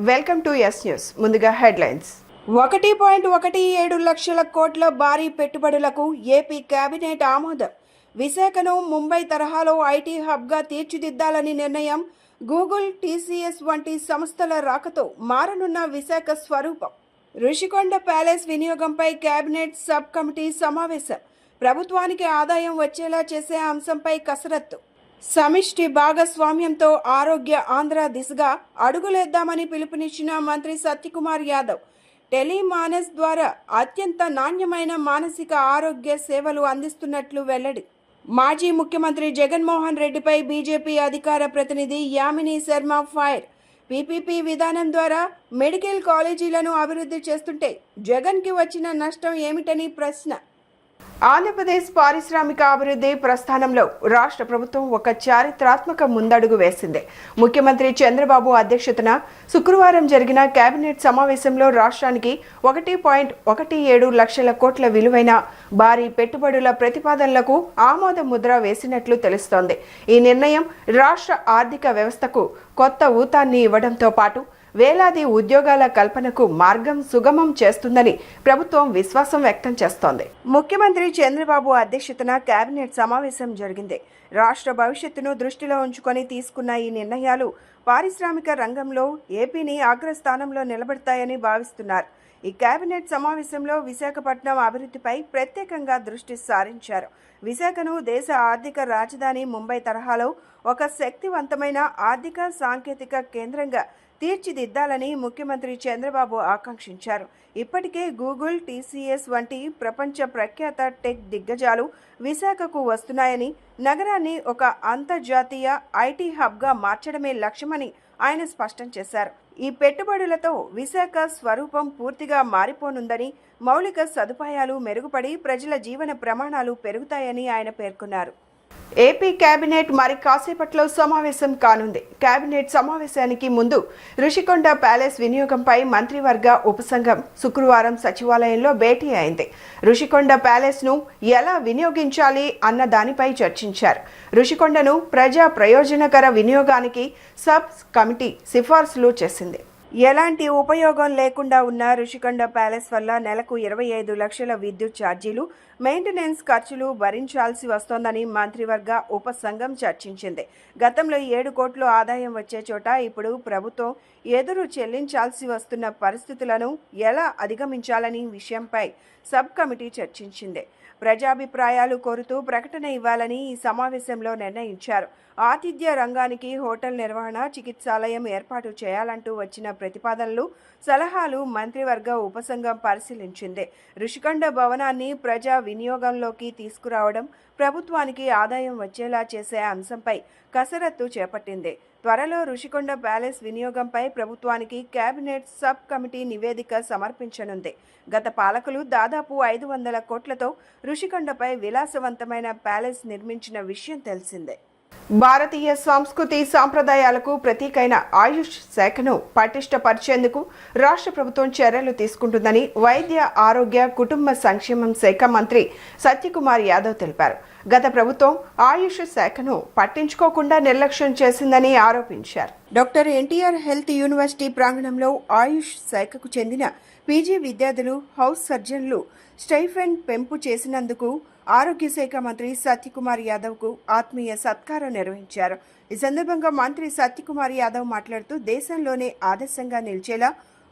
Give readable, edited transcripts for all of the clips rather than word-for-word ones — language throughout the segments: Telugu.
Welcome to yes news. ముందుగా హెడ్లైన్స్. 1.17 లక్షల కోట్ల భారీ పెట్టుబడులకు ఏపీ కేబినెట్ ఆమోదం. విశాఖను ముంబై తరహాలో ఐటీ హబ్గా తీర్చిదిద్దాలని నిర్ణయం. గూగుల్, టీసీఎస్ వంటి సంస్థల రాకతో మారనున్న విశాఖ స్వరూపం. రుషికొండ ప్యాలెస్ వినియోగంపై కేబినెట్ సబ్ కమిటీ సమావేశం. ప్రభుత్వానికి ఆదాయం వచ్చేలా చేసే అంశంపై కసరత్తు. సమిష్టి భాగస్వామ్యంతో ఆరోగ్య ఆంధ్ర దిశగా అడుగులేద్దామని పిలుపునిచ్చిన మంత్రి సత్యకుమార్ యాదవ్. టెలిమానస్ ద్వారా అత్యంత నాణ్యమైన మానసిక ఆరోగ్య సేవలు అందిస్తున్నట్లు వెల్లడి. మాజీ ముఖ్యమంత్రి జగన్మోహన్ రెడ్డిపై బీజేపీ అధికార ప్రతినిధి యామిని శర్మ ఫైర్. పీపీపీ విధానం ద్వారా మెడికల్ కాలేజీలను అభివృద్ధి చేస్తుంటే జగన్కి వచ్చిన నష్టం ఏమిటని ప్రశ్న. ఆంధ్రప్రదేశ్ పారిశ్రామిక అభివృద్ధి ప్రస్థానంలో రాష్ట్ర ప్రభుత్వం ఒక చారిత్రాత్మక ముందడుగు వేసింది. ముఖ్యమంత్రి చంద్రబాబు అధ్యక్షతన శుక్రవారం జరిగిన కేబినెట్ సమావేశంలో రాష్ట్రానికి 1.17 లక్షల కోట్ల విలువైన భారీ పెట్టుబడుల ప్రతిపాదనలకు ఆమోద ముద్ర వేసినట్లు తెలుస్తోంది. ఈ నిర్ణయం రాష్ట్ర ఆర్థిక వ్యవస్థకు కొత్త ఊతాన్ని ఇవ్వడంతో పాటు వేలాది ఉద్యోగాల కల్పనకు మార్గం సుగమం చేస్తుందని ప్రభుత్వం విశ్వాసం వ్యక్తం చేస్తోంది. ముఖ్యమంత్రి చంద్రబాబు అధ్యక్షతన కేబినెట్ సమావేశం జరిగింది. రాష్ట్ర భవిష్యత్తును దృష్టిలో ఉంచుకొని తీసుకున్న ఈ నిర్ణయాలు పారిశ్రామిక రంగంలో ఏపీని అగ్రస్థానంలో నిలబెడతాయని భావిస్తున్నారు. ఈ కేబినెట్ సమావేశంలో విశాఖపట్నం అభివృద్ధిపై ప్రత్యేకంగా దృష్టి సారించారు. విశాఖను దేశ ఆర్థిక రాజధాని ముంబై తరహాలో ఒక శక్తివంతమైన ఆర్థిక సాంకేతిక కేంద్రంగా తీర్చిదిద్దాలని ముఖ్యమంత్రి చంద్రబాబు ఆకాంక్షించారు. ఇప్పటికే గూగుల్, టీసీఎస్ వంటి ప్రపంచ ప్రఖ్యాత టెక్ దిగ్గజాలు విశాఖకు వస్తున్నాయని, నగరాన్ని ఒక అంతర్జాతీయ ఐటీ హబ్గా మార్చడమే లక్ష్యమని ఆయన స్పష్టం చేశారు. ఈ పెట్టుబడులతో విశాఖ స్వరూపం పూర్తిగా మారిపోనుందని, మౌలిక సదుపాయాలు మెరుగుపడి ప్రజల జీవన ప్రమాణాలు పెరుగుతాయని ఆయన పేర్కొన్నారు. ఏపీ కేబినెట్ మరి కాసేపట్లో సమావేశం కానుంది. కేబినెట్ సమావేశానికి ముందు రుషికొండ ప్యాలెస్ వినియోగంపై మంత్రివర్గ ఉపసంఘం శుక్రవారం సచివాలయంలో భేటీ అయింది. రుషికొండ ప్యాలెస్ను ఎలా వినియోగించాలి అన్న దానిపై చర్చించారు. రుషికొండను ప్రజా ప్రయోజనకర వినియోగానికి సబ్ కమిటీ సిఫార్సులు చేసింది. ఎలాంటి ఉపయోగం లేకుండా ఉన్న రుషికొండ ప్యాలెస్ వల్ల నెలకు 25 లక్షల విద్యుత్ ఛార్జీలు, మెయింటెనెన్స్ ఖర్చులు భరించాల్సి వస్తోందని మంత్రివర్గ ఉపసంఘం చర్చించింది. గతంలో 7 కోట్లు ఆదాయం వచ్చే చోట ఇప్పుడు ప్రభుత్వం ఎదురు చెల్లించాల్సి వస్తున్న పరిస్థితులను ఎలా అధిగమించాలని విషయంపై సబ్ కమిటీ చర్చించింది. ప్రజాభిప్రాయాలు కోరుతూ ప్రకటన ఇవ్వాలని ఈ సమావేశంలో నిర్ణయించారు. ఆతిథ్య రంగానికి హోటల్ నిర్వహణ, చికిత్సాలయం ఏర్పాటు చేయాలంటూ వచ్చిన ప్రతిపాదనలు, సలహాలు మంత్రివర్గ ఉపసంఘం పరిశీలించింది. రుషికొండ భవనాన్ని ప్రజా వినియోగంలోకి తీసుకురావడం, ప్రభుత్వానికి ఆదాయం వచ్చేలా చేసే అంశంపై కసరత్తు చేపట్టింది. త్వరలో రుషికొండ ప్యాలెస్ వినియోగంపై ప్రభుత్వానికి కేబినెట్ సబ్ కమిటీ నివేదిక సమర్పించనుంది. గత పాలకులు దాదాపు 500 కోట్లతో రుషికొండపై విలాసవంతమైన ప్యాలెస్ నిర్మించిన విషయం తెలిసిందే. భారతీయ సంస్కృతి సాంప్రదాయాలకు ప్రతీకైన ఆయుష్ శాఖను పటిష్టపరిచేందుకు రాష్ట్ర ప్రభుత్వం చర్యలు తీసుకుంటుందని వైద్య ఆరోగ్య కుటుంబ సంక్షేమం శాఖ మంత్రి సత్యకుమార్ యాదవ్ తెలిపారు. గత ప్రభుత్వం ఆయుష్ శాఖను పట్టించుకోకుండా నిర్లక్ష్యం చేసిందని ఆరోపించారు. డాక్టర్ ఎన్టీఆర్ హెల్త్ యూనివర్సిటీ ప్రాంగణంలో ఆయుష్ శాఖకు చెందిన పీజీ విద్యార్థులు, హౌస్ సర్జన్లు స్టైఫెండ్ పెంపు చేసినందుకు ఆరోగ్య శాఖ మంత్రి సత్యకుమార్ యాదవ్కు ఆత్మీయ సత్కారం నిర్వహించారు. ఈ సందర్భంగా మంత్రి సత్యకుమార్ యాదవ్ మాట్లాడుతూ దేశంలోనే ఆదర్శంగా నిలిచేలా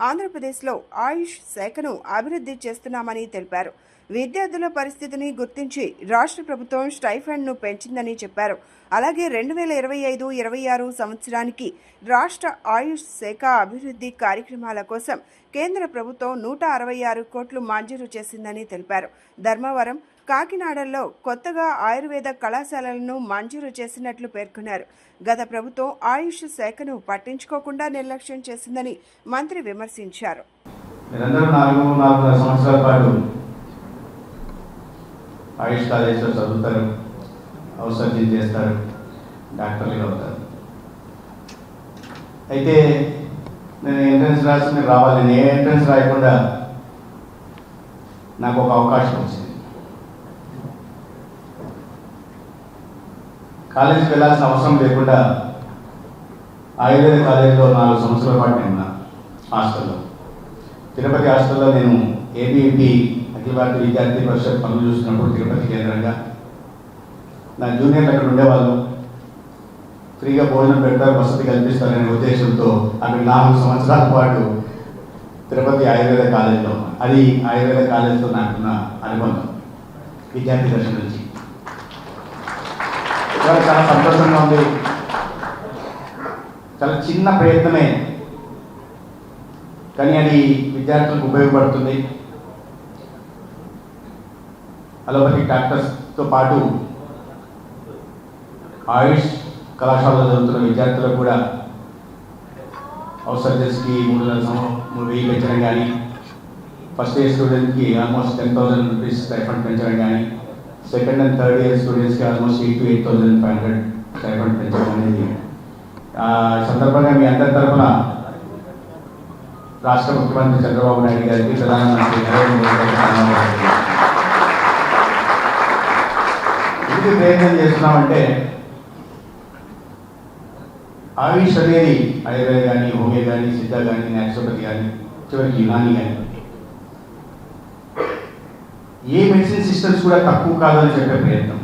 ఆంధ్రప్రదేశ్లో ఆయుష్ శాఖను అభివృద్ధి చేస్తున్నామని తెలిపారు. విద్యార్థుల పరిస్థితిని గుర్తించి రాష్ట్ర ప్రభుత్వం స్టైఫండ్ను పెంచిందని చెప్పారు. అలాగే 2025-26 సంవత్సరానికి రాష్ట్ర ఆయుష్ శాఖ అభివృద్ధి కార్యక్రమాల కోసం కేంద్ర ప్రభుత్వం 166 కోట్లు మంజూరు చేసిందని తెలిపారు. ధర్మవరం, కాకినాడల్లో కొత్తగా ఆయుర్వేద కళాశాలలను మంజూరు చేసినట్లు పేర్కొన్నారు. గత ప్రభుత్వం ఆయుష్ శాఖను పట్టించుకోకుండా నిర్లక్ష్యం చేసిందని మంత్రి విమర్శించారు. ఆయుష్ కాలేజ్లో చదువుతారు, హౌస్ సర్జన్ చేస్తారు, డాక్టర్లుగా అవుతారు. అయితే నేను ఎంట్రన్స్ రాసి మీరు రావాలి. నేను ఏ ఎంట్రన్స్ రాయకుండా నాకు ఒక అవకాశం వచ్చింది. కాలేజీకి వెళ్ళాల్సిన అవసరం లేకుండా ఆయుర్వేద కాలేజీలో 4 సంవత్సరాల పాటు నేను హాస్టల్లో. తిరుపతి హాస్టల్లో నేను ఏబీవీపీ అఖిల భారతీయ విద్యార్థి పరిషత్ పనులు చూస్తున్నప్పుడు తిరుపతి కేంద్రంగా నా జూనియర్లు అక్కడ ఉండేవాళ్ళు. ఫ్రీగా భోజనం పెడతారు, వసతి కల్పిస్తారనే ఉద్దేశంతో అక్కడ 4 సంవత్సరాల పాటు తిరుపతి ఆయుర్వేద కాలేజీలో, అది ఆయుర్వేద కాలేజీతో నాకున్న అనుబంధం విద్యార్థి దశ నుంచి. ఇవాళ చాలా సంతోషంగా ఉంది. చాలా చిన్న ప్రయత్నమే కానీ అది విద్యార్థులకు ఉపయోగపడుతుంది. అలోపతిక్ డాక్టర్స్తో పాటు ఆయుష్ కళాశాలలో చదువుతున్న విద్యార్థులకు కూడా హౌస్ సర్జన్స్కి 3,000 పెంచడం కానీ, ఫస్ట్ ఇయర్ స్టూడెంట్కి ఆల్మోస్ట్ 10,000 రూపీస్ స్టైఫండ్ పెంచడం కానీ, సెకండ్ అండ్ థర్డ్ ఇయర్ స్టూడెంట్స్కి ఆల్మోస్ట్ 8,000 to 8,500 స్టైఫండ్ పెంచడం అనేది సందర్భంగా మీ అందరి తరఫున రాష్ట్ర ముఖ్యమంత్రి చంద్రబాబు నాయుడు గారికి, ప్రధానమంత్రి నరేంద్ర మోదీ గారికి ఎందుకు ప్రయత్నం చేస్తున్నామంటే ఆయుష్ అనేది ఆయుర్వేద కానీ, హోమియో కానీ, సిద్ధ కానీ, న్యాచురోపతి కానీ, చివరికి యునాని కానీ ఏ మెడిసిన్ సిస్టమ్స్ కూడా తక్కువ కాదని చెప్పే ప్రయత్నం.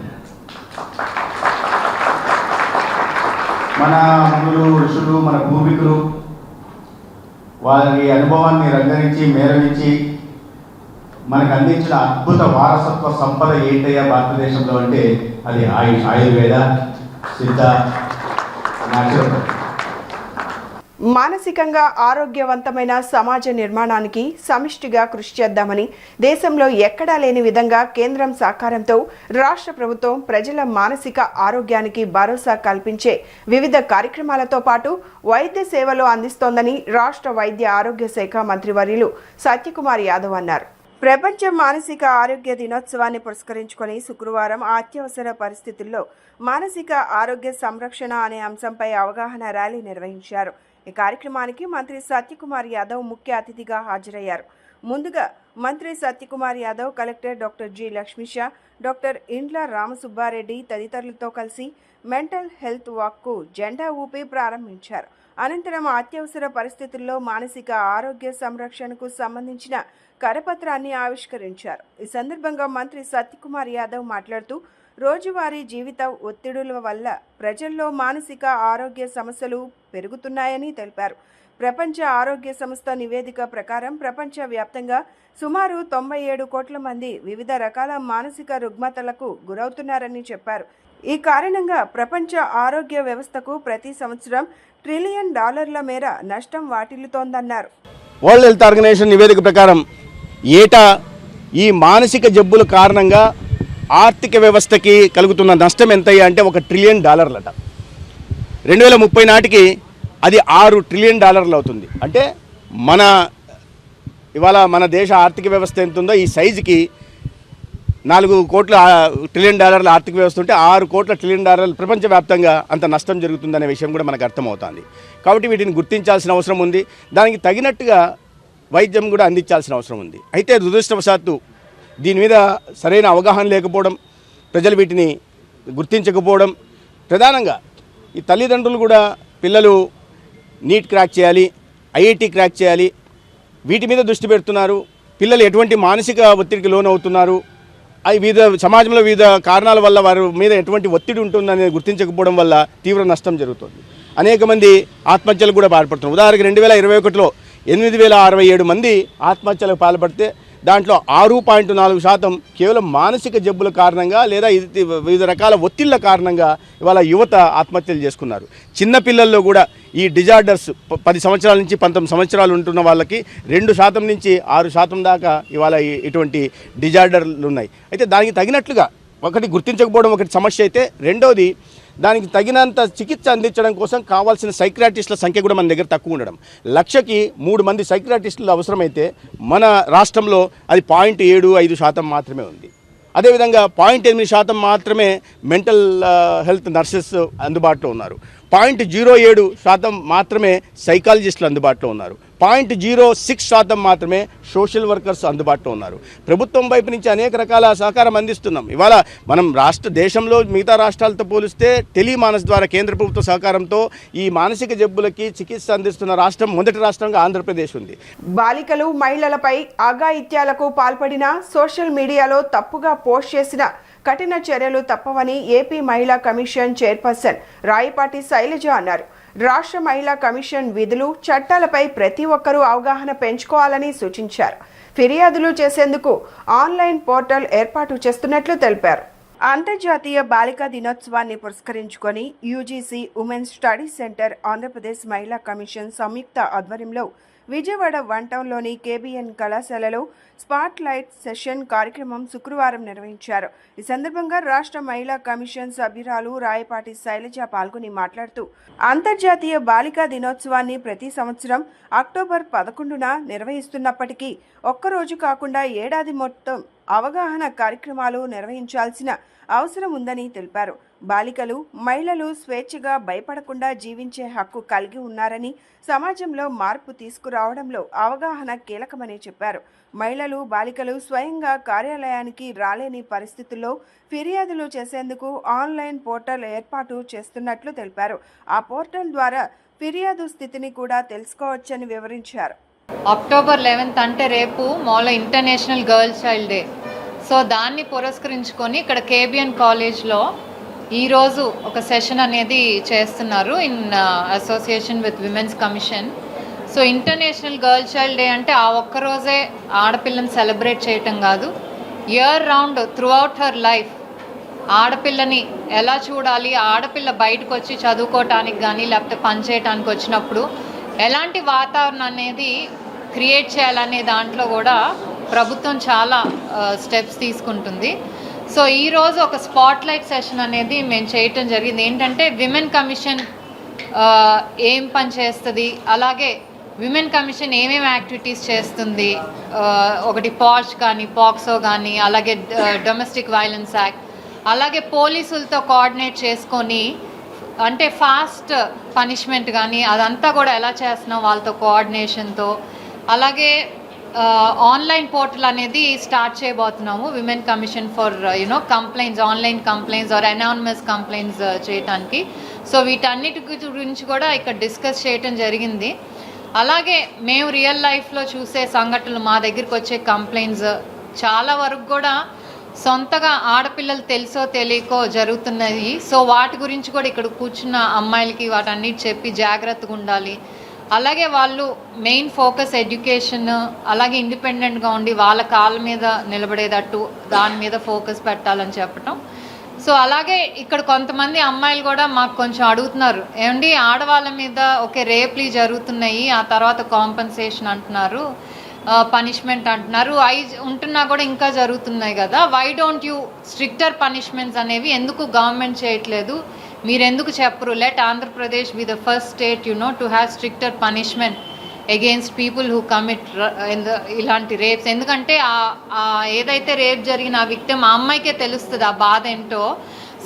మన మునులు, ఋషులు, మన పూర్వీకులు వారి అనుభవాన్ని రంగరించి మేళవించి మనకు అందించిన అద్భుత వారసత్వ సంపద ఏంటయ్యా భారతదేశంలో అంటే అది ఆయుర్వేద, సిద్ధ, న్యాచురోపతి. మానసికంగా ఆరోగ్యవంతమైన సమాజ నిర్మాణానికి సమిష్టిగా కృషి చేద్దామని దేశంలో ఎక్కడా లేని విధంగా కేంద్రం సహకారంతో రాష్ట్ర ప్రభుత్వం ప్రజల మానసిక ఆరోగ్యానికి భరోసా కల్పించే వివిధ కార్యక్రమాలతో పాటు వైద్య సేవలు అందిస్తోందని రాష్ట్ర వైద్య ఆరోగ్య శాఖ మంత్రివర్యులు సత్యకుమార్ యాదవ్ అన్నారు. ప్రపంచ మానసిక ఆరోగ్య దినోత్సవాన్ని పురస్కరించుకొని శుక్రవారం అత్యవసర పరిస్థితుల్లో మానసిక ఆరోగ్య సంరక్షణ అనే అంశంపై అవగాహన ర్యాలీ నిర్వహించారు. ఈ కార్యక్రమానికి మంత్రి సత్యకుమార్ యాదవ్ ముఖ్య అతిథిగా హాజరయ్యారు. ముందుగా మంత్రి Satyakumar Yadav collector doctor G Lakshmisha, doctor ఇండ్ల రామసుబ్బారెడ్డి తదితరులతో కలిసి మెంటల్ హెల్త్ వాక్కు జెండా ఊపి ప్రారంభించారు. అనంతరం అత్యవసర పరిస్థితుల్లో మానసిక ఆరోగ్య సంరక్షణకు సంబంధించిన కరపత్రాన్ని ఆవిష్కరించారు. ఈ సందర్భంగా మంత్రి సత్యకుమార్ యాదవ్ మాట్లాడుతూ రోజువారీ జీవిత ఒత్తిడుల వల్ల ప్రజల్లో మానసిక ఆరోగ్య సమస్యలు పెరుగుతున్నాయని తెలిపారు. ప్రపంచ ఆరోగ్య సంస్థ నివేదిక ప్రకారం ప్రపంచవ్యాప్తంగా సుమారు 97 కోట్ల మంది వివిధ రకాల మానసిక రుగ్మతలకు గురవుతున్నారని చెప్పారు. ఈ కారణంగా ప్రపంచ ఆరోగ్య వ్యవస్థకు ప్రతి సంవత్సరం $1 ట్రిలియన్ మేర నష్టం వాటిల్లుతోందన్నారు. వరల్డ్ హెల్త్ ఆర్గనైజేషన్ నివేదిక ప్రకారం ఏటా ఈ మానసిక జబ్బుల కారణంగా ఆర్థిక వ్యవస్థకి కలుగుతున్న నష్టం ఎంతయ్యా అంటే $1 ట్రిలియన్ 2030 నాటికి అది $6 ట్రిలియన్ అవుతుంది. అంటే ఇవాళ మన దేశ ఆర్థిక వ్యవస్థ ఎంత ఉందో ఈ సైజుకి $4 కోట్ల ట్రిలియన్ ఆర్థిక వ్యవస్థ ఉంటే $6 కోట్ల ట్రిలియన్ ప్రపంచవ్యాప్తంగా అంత నష్టం జరుగుతుందనే విషయం కూడా మనకు అర్థమవుతుంది. కాబట్టి వీటిని గుర్తించాల్సిన అవసరం ఉంది. దానికి తగినట్టుగా వైద్యం కూడా అందించాల్సిన అవసరం ఉంది. అయితే దురదృష్టవశాత్తు దీని మీద సరైన అవగాహన లేకపోవడం, ప్రజలు వీటిని గుర్తించకపోవడం, ప్రధానంగా ఈ తల్లిదండ్రులు కూడా పిల్లలు నీట్ క్రాక్ చేయాలి, ఐఐటి క్రాక్ చేయాలి, వీటి మీద దృష్టి పెడుతున్నారు. పిల్లలు ఎటువంటి మానసిక ఒత్తిడికి లోనవుతున్నారు, అవి వివిధ సమాజంలో వివిధ కారణాల వల్ల వారి మీద ఎటువంటి ఒత్తిడి ఉంటుందనేది గుర్తించకపోవడం వల్ల తీవ్ర నష్టం జరుగుతుంది. అనేక మంది ఆత్మహత్యలు కూడా పాల్పడుతున్నారు. ఉదాహరణకు 2021లో 8,067 మంది ఆత్మహత్యలకు పాల్పడితే దాంట్లో 6.4% కేవలం మానసిక జబ్బుల కారణంగా లేదా వివిధ రకాల ఒత్తిళ్ల కారణంగా ఇవాళ యువత ఆత్మహత్యలు చేసుకున్నారు. చిన్నపిల్లల్లో కూడా ఈ డిజార్డర్స్ 10 సంవత్సరాల నుంచి 19 సంవత్సరాలు ఉంటున్న వాళ్ళకి 2% నుంచి 6% దాకా ఇవాళ ఇటువంటి డిజార్డర్లు ఉన్నాయి. అయితే దానికి తగినట్లుగా ఒకటి గుర్తించకపోవడం ఒకటి సమస్య అయితే, రెండోది దానికి తగినంత చికిత్స అందించడం కోసం కావాల్సిన సైక్రాటిస్టుల సంఖ్య కూడా మన దగ్గర తక్కువ ఉండడం. 1,00,000కి 3 మంది సైక్రాటిస్టులు అవసరమైతే మన రాష్ట్రంలో అది 0.75% మాత్రమే ఉంది. అదేవిధంగా 0.8% మాత్రమే మెంటల్ హెల్త్ నర్సెస్ అందుబాటులో ఉన్నారు. 0.07% మాత్రమే సైకాలజిస్టులు అందుబాటులో ఉన్నారు. 0.06% మాత్రమే సోషల్ వర్కర్స్ అందుబాటులో ఉన్నారు. ప్రభుత్వం వైపు నుంచి అనేక రకాల సహకారం అందిస్తున్నాం. ఇవాళ మనం దేశంలో మిగతా రాష్ట్రాలతో పోలిస్తే టెలిమానస్ ద్వారా కేంద్ర ప్రభుత్వ సహకారంతో ఈ మానసిక జబ్బులకి చికిత్స అందిస్తున్న రాష్ట్రం మొదటి రాష్ట్రంగా ఆంధ్రప్రదేశ్ ఉంది. బాలికలు మహిళలపై అఘాయిత్యాలకు పాల్పడిన సోషల్ మీడియాలో తప్పుగా పోస్ట్ చేసిన కఠిన చర్యలు తప్పవని ఏపీ మహిళా కమిషన్ చైర్పర్సన్ రాయపాటి శైలజ అన్నారు. రాష్ట్ర మహిళా కమిషన్ విధులు చట్టాలపై ప్రతి ఒక్కరూ అవగాహన పెంచుకోవాలని సూచించారు. ఫిర్యాదులు చేసేందుకు ఆన్లైన్ పోర్టల్ ఏర్పాటు చేస్తున్నట్లు తెలిపారు. అంతర్జాతీయ బాలికా దినోత్సవాన్ని పురస్కరించుకొని UGC women's study centre Andhra Pradesh మహిళా కమిషన్ సంయుక్త ఆధ్వర్యంలో విజయవాడ వన్ టౌన్లోని కేబీఎన్ కళాశాలలో స్పాట్ లైట్ సెషన్ కార్యక్రమం శుక్రవారం నిర్వహించారు. ఈ సందర్భంగా రాష్ట్ర మహిళా కమిషన్ సభ్యురాలు రాయపాటి శైలజ పాల్గొని మాట్లాడుతూ అంతర్జాతీయ బాలికా దినోత్సవాన్ని ప్రతి సంవత్సరం అక్టోబర్ 11న నిర్వహిస్తున్నప్పటికీ ఒక్కరోజు కాకుండా ఏడాది మొత్తం అవగాహన కార్యక్రమాలు నిర్వహించాల్సిన అవసరం ఉందని తెలిపారు. బాలికలు మహిళలు స్వేచ్ఛగా భయపడకుండా జీవించే హక్కు కలిగి ఉన్నారని, సమాజంలో మార్పు తీసుకురావడంలో అవగాహన కీలకమని చెప్పారు. మహిళలు బాలికలు స్వయంగా కార్యాలయానికి రాలేని పరిస్థితుల్లో ఫిర్యాదులు చేసేందుకు ఆన్లైన్ పోర్టల్ ఏర్పాటు చేస్తున్నట్లు తెలిపారు. ఆ పోర్టల్ ద్వారా ఫిర్యాదు స్థితిని కూడా తెలుసుకోవచ్చని వివరించారు. అక్టోబర్ 11 అంటే రేపు మామూలుగా international girls child day. So దాన్ని పురస్కరించుకొని ఇక్కడ కేబిఎన్ కాలేజ్లో ఈరోజు ఒక సెషన్ అనేది చేస్తున్నారు in association with women's commission. So international girl child day అంటే ఆ ఒక్కరోజే ఆడపిల్లని సెలబ్రేట్ చేయటం కాదు, year round through out her life ఆడపిల్లని ఎలా చూడాలి, ఆడపిల్ల బయటకు వచ్చి చదువుకోవటానికి కానీ లేకపోతే పనిచేయటానికి వచ్చినప్పుడు ఎలాంటి వాతావరణం అనేది క్రియేట్ చేయాలనే దాంట్లో కూడా ప్రభుత్వం చాలా స్టెప్స్ తీసుకుంటుంది. సో ఈరోజు ఒక స్పాట్లైట్ సెషన్ అనేది మేము చేయటం జరిగింది. ఏంటంటే విమెన్ కమిషన్ ఏం పని చేస్తుంది, అలాగే విమెన్ కమిషన్ ఏమేమి యాక్టివిటీస్ చేస్తుంది, ఒకటి పాష్ కానీ పాక్సో కానీ అలాగే డొమెస్టిక్ వైలెన్స్ యాక్ట్, అలాగే పోలీసులతో కోఆర్డినేట్ చేసుకొని అంటే ఫాస్ట్ పనిష్మెంట్ కానీ అదంతా కూడా ఎలా చేస్తున్నాం వాళ్ళతో కోఆర్డినేషన్తో, అలాగే ఆన్లైన్ పోర్టల్ అనేది స్టార్ట్ చేయబోతున్నాము women commission for complaints, online complaints or anonymous complaints చేయటానికి. సో వీటన్నిటి గురించి కూడా ఇక్కడ డిస్కస్ చేయటం జరిగింది. అలాగే మేము రియల్ లైఫ్లో చూసే సంఘటనలు, మా దగ్గరికి వచ్చే కంప్లైంట్స్ చాలా వరకు కూడా సొంతగా ఆడపిల్లలు తెలుసో తెలియకో జరుగుతున్నాయి. సో వాటి గురించి కూడా ఇక్కడ కూర్చున్న అమ్మాయిలకి వాటన్నిటి చెప్పి జాగ్రత్తగా ఉండాలి. అలాగే వాళ్ళు మెయిన్ ఫోకస్ ఎడ్యుకేషన్, అలాగే ఇండిపెండెంట్గా ఉండి వాళ్ళ కాళ్ళ మీద నిలబడేటట్టు దాని మీద ఫోకస్ పెట్టాలని చెప్పటం. సో అలాగే ఇక్కడ కొంతమంది అమ్మాయిలు కూడా మాకు కొంచెం అడుగుతున్నారు, ఏమండి ఆడవాళ్ళ మీద ఓకే రేప్లు జరుగుతున్నాయి, ఆ తర్వాత కాంపన్సేషన్ అంటున్నారు, పనిష్మెంట్ అంటున్నారు, ఉంటున్నా కూడా ఇంకా జరుగుతున్నాయి కదా, why don't you stricter punishments అనేవి ఎందుకు గవర్నమెంట్ చేయట్లేదు, మీరెందుకు చెప్పరు, let Andhra Pradesh be the first state to have stricter punishment against people who commit ఇలాంటి రేప్స్. ఎందుకంటే ఏదైతే రేప్ జరిగిన ఆ విక్టిమ్ ఆ అమ్మాయికే తెలుస్తుంది ఆ బాధ ఏంటో.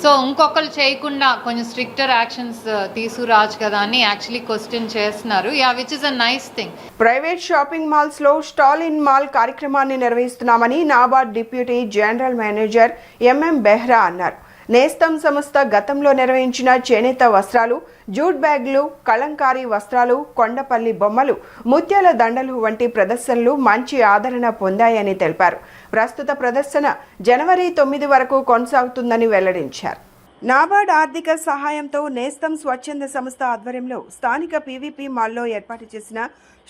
సో ఇంకొకరు చేయకుండా కొంచెం స్ట్రిక్టర్ యాక్షన్స్ తీసుకురావచ్చు కదా అని యాక్చువల్లీ క్వశ్చన్ చేస్తున్నారు. Which is a nice thing. Private shopping మాల్స్లో స్టాల్ ఇన్ మాల్ కార్యక్రమాన్ని నిర్వహిస్తున్నామని NABARD deputy general manager MM Behera అన్నారు. నేస్తం సంస్థ గతంలో నిర్వహించిన చేనేత వస్త్రాలు, జూట్ బ్యాగులు, కలంకారీ వస్త్రాలు, కొండపల్లి బొమ్మలు, ముత్యాల దండలు వంటి ప్రదర్శనలు మంచి ఆదరణ పొందాయని తెలిపారు. ప్రస్తుత ప్రదర్శన జనవరి 9 వరకు కొనసాగుతుందని వెల్లడించారు. నాబార్డ్ ఆర్థిక సహాయంతో నేస్తం స్వచ్ఛంద సంస్థ ఆధ్వర్యంలో స్థానిక పీవీపీ మాల్లో ఏర్పాటు చేసిన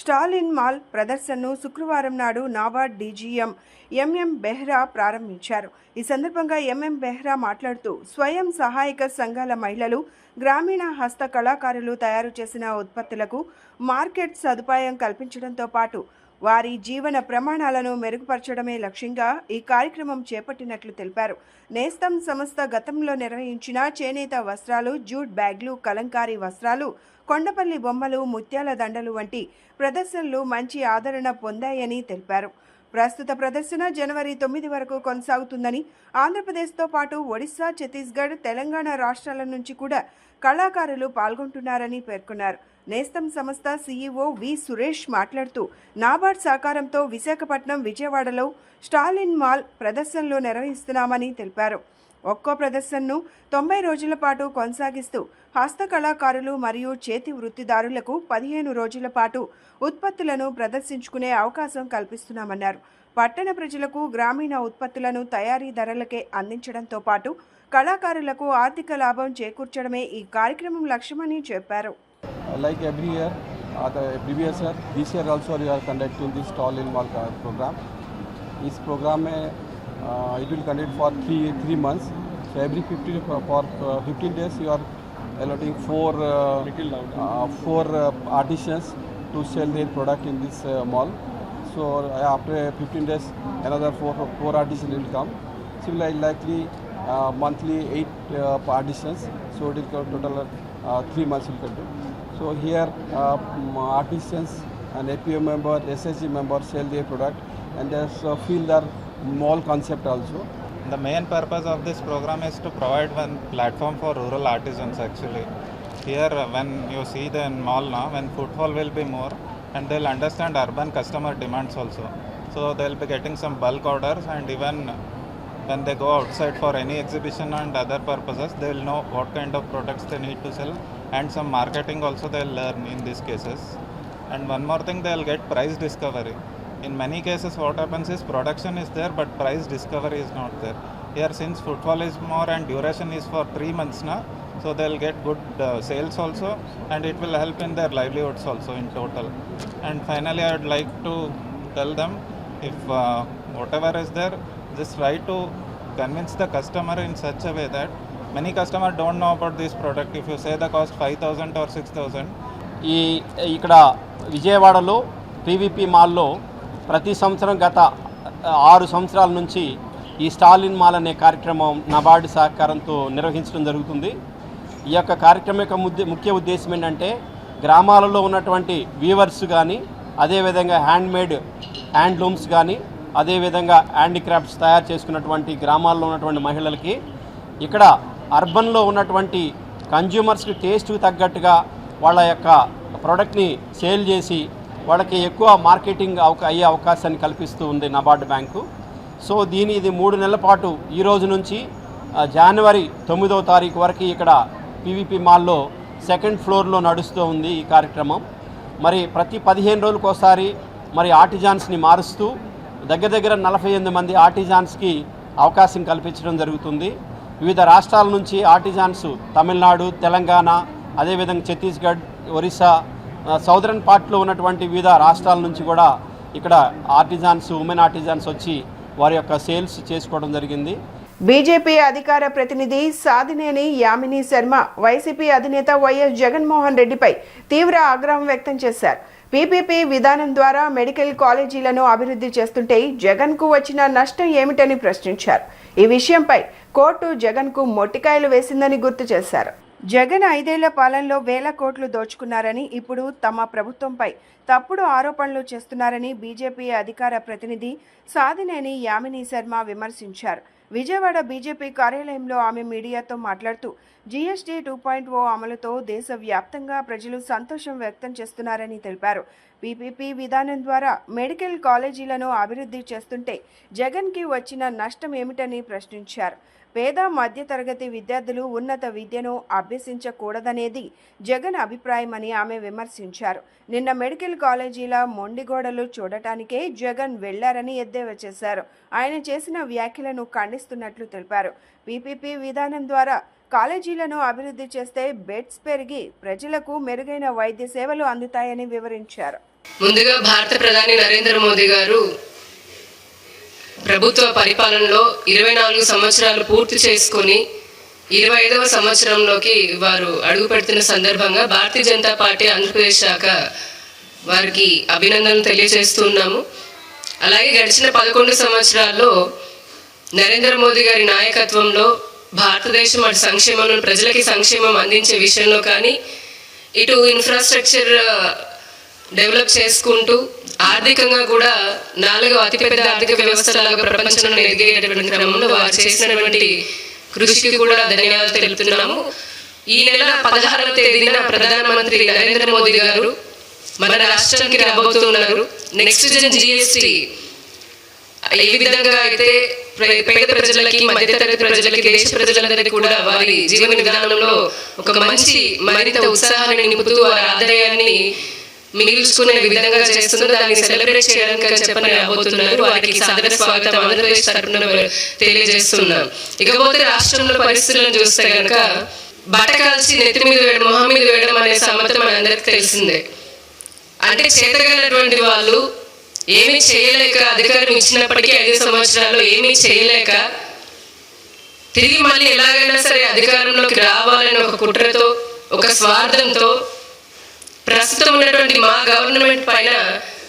స్టాల్ ఇన్ మాల్ ప్రదర్శనను శుక్రవారం నాడు నాబార్డ్ డీజీఎం ఎంఎం బెహ్రా ప్రారంభించారు. ఈ సందర్భంగా ఎంఎం బెహ్రా మాట్లాడుతూ స్వయం సహాయక సంఘాల మహిళలు, గ్రామీణ హస్త కళాకారులు తయారు చేసిన ఉత్పత్తులకు మార్కెట్ సదుపాయం కల్పించడంతో పాటు వారి జీవన ప్రమాణాలను మెరుగుపరచడమే లక్ష్యంగా ఈ కార్యక్రమం చేపట్టినట్లు తెలిపారు. నేస్తం సంస్థ గతంలో నిర్వహించిన చేనేత వస్త్రాలు, జూట్ బ్యాగ్లు, కలంకారీ వస్త్రాలు, కొండపల్లి బొమ్మలు, ముత్యాల దండలు వంటి ప్రదర్శనలు మంచి ఆదరణ పొందాయని తెలిపారు. ప్రస్తుత ప్రదర్శన జనవరి 9 వరకు కొనసాగుతుందని, ఆంధ్రప్రదేశ్తో పాటు ఒడిశా, ఛత్తీస్గఢ్, తెలంగాణ రాష్ట్రాల నుంచి కూడా కళాకారులు పాల్గొంటున్నారని పేర్కొన్నారు. నేస్తం సంస్థ సీఈఓ వి సురేష్ మాట్లాడుతూ నాబార్డ్ సహకారంతో విశాఖపట్నం, విజయవాడలో స్టాలిన్ మాల్ ప్రదర్శనలు నిర్వహిస్తున్నామని తెలిపారు. ఒక్కో ప్రదర్శనను 90 రోజుల పాటు కొనసాగిస్తూ హస్తకళాకారులు మరియు చేతి వృత్తిదారులకు 15 రోజుల పాటు ఉత్పత్తులను ప్రదర్శించుకునే అవకాశం కల్పిస్తున్నామన్నారు. పట్టణ ప్రజలకు గ్రామీణ ఉత్పత్తులను తయారీ ధరలకే అందించడంతో పాటు కళాకారులకు ఆర్థిక లాభం చేకూర్చడమే ఈ కార్యక్రమం లక్ష్యమని చెప్పారు. Like every year, the previous year, this year also we are conducting this stall in mall program. This program it will conduct for three months. So every 15 days you are allotting four artisans to sell their product in this mall. So after 15 days, another four artisans will come. Similarly, likely monthly 8 artisans. So it will total 3 months will continue. So here artisans and APO member, SSG members sell their product and they feel their mall concept also. The main purpose of this program is to provide one platform for rural artisans actually. Here when you see the mall now, when footfall will be more and they'll understand urban customer demands also. So they'll be getting some bulk orders and even when they go outside for any exhibition and other purposes, they will know what kind of products they need to sell and some marketing also they'll learn in these cases. And one more thing, they'll get price discovery. In many cases what happens is production is there but price discovery is not there. Here since footfall is more and duration is for 3 months now, so they'll get good sales also and it will help in their livelihoods also in total. And finally I would like to tell them if whatever is there, just try to convince the customer in such a way that many customers don't know about this product. If you say the cost 5,000 or 6,000. ఇక్కడ విజయవాడలో పీవీపీ మాల్లో ప్రతి సంవత్సరం గత 6 సంవత్సరాల నుంచి ఈ స్టాలిన్ మాల్ అనే కార్యక్రమం నబార్డు సహకారంతో నిర్వహించడం జరుగుతుంది. ఈ యొక్క కార్యక్రమం యొక్క ముఖ్య ఉద్దేశం ఏంటంటే గ్రామాలలో ఉన్నటువంటి వీవర్స్ కానీ, అదేవిధంగా హ్యాండ్లూమ్స్ కానీ, అదేవిధంగా హ్యాండీక్రాఫ్ట్స్ తయారు చేసుకున్నటువంటి గ్రామాల్లో ఉన్నటువంటి మహిళలకి ఇక్కడ అర్బన్లో ఉన్నటువంటి కన్జ్యూమర్స్కి టేస్ట్కి తగ్గట్టుగా వాళ్ళ యొక్క ప్రోడక్ట్ని సేల్ చేసి వాళ్ళకి ఎక్కువ మార్కెటింగ్ అయ్యే అవకాశాన్ని కల్పిస్తూ ఉంది నబార్డు బ్యాంకు. సో ఇది 3 నెలల పాటు ఈ రోజు నుంచి జనవరి 9వ తారీఖు వరకు ఇక్కడ పీవీపీ మాల్లో 2nd ఫ్లోర్లో నడుస్తూ ఉంది ఈ కార్యక్రమం. మరి ప్రతి 15 రోజులకు ఒకసారి మరి ఆర్టిజాన్స్ని మారుస్తూ దగ్గర 48 మంది ఆర్టిజాన్స్కి అవకాశం కల్పించడం జరుగుతుంది. వివిధ రాష్ట్రాల నుంచి ఆర్టిజాన్స్ తమిళనాడు, తెలంగాణ, అదేవిధంగా ఛత్తీస్గఢ్, ఒరిస్సా, సౌదర్న్ పార్ట్లో ఉన్నటువంటి వివిధ రాష్ట్రాల నుంచి కూడా ఇక్కడ ఉమెన్ ఆర్టిజాన్స్ వచ్చి వారి యొక్క సేల్స్ చేసుకోవడం జరిగింది. బీజేపీ అధికార ప్రతినిధి సాదినేని యామిని శర్మ వైసీపీ అధినేత వైఎస్ జగన్మోహన్ రెడ్డిపై తీవ్ర ఆగ్రహం వ్యక్తం చేశారు. పీపీపీ విధానం ద్వారా మెడికల్ కాలేజీలను అభివృద్ధి చేస్తుంటే జగన్కు వచ్చిన నష్టం ఏమిటని ప్రశ్నించారు. ఈ విషయంపై కోర్టు జగన్కు మొట్టికాయలు వేసిందని గుర్తు చేశారు. జగన్ 5 ఏళ్ల పాలనలో వేల కోట్లు దోచుకున్నారని, ఇప్పుడు తమ ప్రభుత్వంపై తప్పుడు ఆరోపణలు చేస్తున్నారని బీజేపీ అధికార ప్రతినిధి సాదినేని యామిని శర్మ విమర్శించారు. విజయవాడ బీజేపీ కార్యాలయంలో ఆమె మీడియాతో మాట్లాడుతూ జీఎస్టీ 2.0 అమలుతో దేశవ్యాప్తంగా ప్రజలు సంతోషం వ్యక్తం చేస్తున్నారని తెలిపారు. పీపీపీ విధానం ద్వారా మెడికల్ కాలేజీలను అభివృద్ధి చేస్తుంటే జగన్కి వచ్చిన నష్టం ఏమిటని ప్రశ్నించారు. పేద మధ్యతరగతి విద్యార్థులు ఉన్నత విద్యను అభ్యసించకూడదనేది జగన్ అభిప్రాయమని ఆమె విమర్శించారు. నిన్న మెడికల్ కాలేజీల మొండిగోడలు చూడటానికే జగన్ వెళ్లారని ఎద్దేవా చేశారు. ఆయన చేసిన వ్యాఖ్యలను ఖండిస్తున్నట్లు తెలిపారు. పీపీపీ విధానం ద్వారా కాలేజీలను అభివృద్ధి చేస్తే బెడ్స్ పెరిగి ప్రజలకు మెరుగైన వైద్య సేవలు అందుతాయని వివరించారు. ముందుగా భారత ప్రధాని నరేంద్ర మోదీ గారు ప్రభుత్వ పరిపాలనలో 24 సంవత్సరాలు పూర్తి చేసుకుని 25వ సంవత్సరంలోకి వారు అడుగు పెడుతున్న సందర్భంగా భారతీయ జనతా పార్టీ ఆంధ్రప్రదేశ్ శాఖ వారికి అభినందనలు తెలియజేస్తున్నాము. అలాగే గడిచిన 11 సంవత్సరాల్లో నరేంద్ర మోదీ గారి నాయకత్వంలో భారతదేశం అటు సంక్షేమం, ప్రజలకి సంక్షేమం అందించే విషయంలో కానీ, ఇటు ఇన్ఫ్రాస్ట్రక్చర్ డెవలప్ చేసుకుంటూ ఆర్థికంగా కూడా 4వ అతిపెద్ద ఆర్థిక వ్యవస్థలాగా ప్రపంచంలో ఎదిగేటటువంటి క్రమంలో వారు చేసినటువంటి కృషికి కూడా ధన్యవాదాలు తెలుపుతున్నాము. ఈ నెల 16వ తేదీన ప్రధానమంత్రి నరేంద్ర మోదీ గారు మన రాష్ట్రానికి రాబోతున్నారు. నెక్స్ట్ జన్ GST ఏ విధంగా అయితే పేద ప్రజలకి, మధ్యతరగతి ప్రజలకి, దేశ ప్రజలందరికీ కూడా వారి జీవన విధానంలో ఒక మంచి మరింత ఉత్సాహాన్ని నింపుతూ వారి ఆదాయాన్ని మిగిల్చుకునే విధంగా చేస్తున్నారు. దాన్ని సెలబ్రేట్ చేయడానికి అని చెప్పని రాబోతున్నారు. వారికి సాదర స్వాగతం ఆంధ్రప్రదేశ్ తరఫున తెలియజేస్తున్నాం. ఇకపోతే రాష్ట్రంలో పరిస్థితులను చూస్తే కనుక బట్ట కాల్చి నెత్తి మీద వేయడం, మొహం మీద వేయడం అనే సామెత మనందరికీ తెలిసిందే. అంటే చేతగలిగినటువంటి వాళ్ళు ఏమీ చేయలేక, అధికారం ఇచ్చినప్పటికీ 5 సంవత్సరాల్లో ఏమీ చేయలేక తిరిగి మళ్ళీ ఎలాగైనా సరే అధికారంలోకి రావాలని ఒక కుట్రతో, ఒక స్వార్థంతో ప్రస్తుతం ఉన్నటువంటి మా గవర్నమెంట్ పైన